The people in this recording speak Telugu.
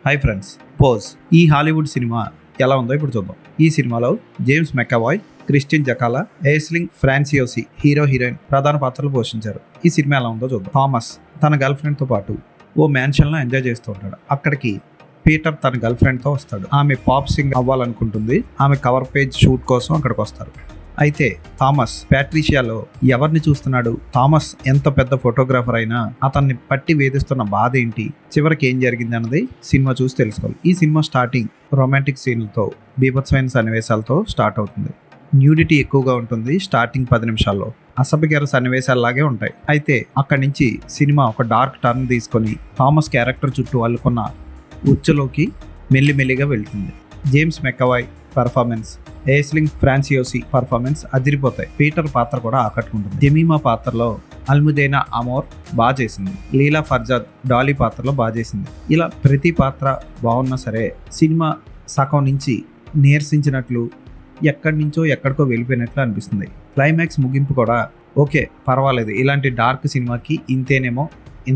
Hi friends, pose. ఈ హాలీవుడ్ సినిమా ఎలా ఉందో ఇప్పుడు చూద్దాం. ఈ సినిమాలో జేమ్స్ మెక్అవాయ్, క్రిస్టిన్ జకాలా, ఎయిస్లింగ్ ఫ్రాన్సియోసి హీరో హీరోయిన్ ప్రధాన పాత్రలు పోషించారు. ఈ సినిమా ఎలా ఉందో చూద్దాం. థామస్ తన గర్ల్ ఫ్రెండ్తో పాటు ఓ మ్యాన్షన్లో ఎంజాయ్ చేస్తూ ఉంటాడు. అక్కడికి పీటర్ తన గర్ల్ ఫ్రెండ్తో వస్తాడు. ఆమె పాప్ సింగర్ అవ్వాలనుకుంటుంది. ఆమె కవర్ పేజ్ షూట్ కోసం అక్కడికి వస్తారు. అయితే థామస్ ప్యాట్రిషియాలో ఎవరిని చూస్తున్నాడు? థామస్ ఎంత పెద్ద ఫోటోగ్రాఫర్ అయినా అతన్ని పట్టి వేధిస్తున్న బాధ ఏంటి, చివరికి ఏం జరిగింది అన్నది సినిమా చూసి తెలుసుకోవాలి. ఈ సినిమా స్టార్టింగ్ రొమాంటిక్ సీన్లతో, బీభత్సమైన సన్నివేశాలతో స్టార్ట్ అవుతుంది. న్యూడిటీ ఎక్కువగా ఉంటుంది. స్టార్టింగ్ 10 నిమిషాల్లో అసభ్యకర సన్నివేశాల్లాగే ఉంటాయి. అయితే అక్కడి నుంచి సినిమా ఒక డార్క్ టర్న్ తీసుకొని థామస్ క్యారెక్టర్ చుట్టూ అల్లుకున్న ఉచ్చులోకి మెల్లిమెల్లిగా వెళ్తుంది. James McAvoy performance, Aisling Franciosi performance అదిరిపోతాయి. పీటర్ పాత్ర కూడా ఆకట్టుకుంటుంది. జెమీమా పాత్రలో అల్ముదేనా అమోర్ బాగా చేసింది. లీలా ఫర్జాద్ డాలీ పాత్రలో బాగా చేసింది. ఇలా ప్రతి పాత్ర బాగున్నా సరే సినిమా సగం నుంచి నీరసించినట్లు, ఎక్కడి నుంచో ఎక్కడికో వెళ్ళిపోయినట్లు అనిపిస్తుంది. క్లైమాక్స్ ముగింపు కూడా ఓకే, పర్వాలేదు, ఇలాంటి డార్క్ సినిమాకి ఇంతేనేమో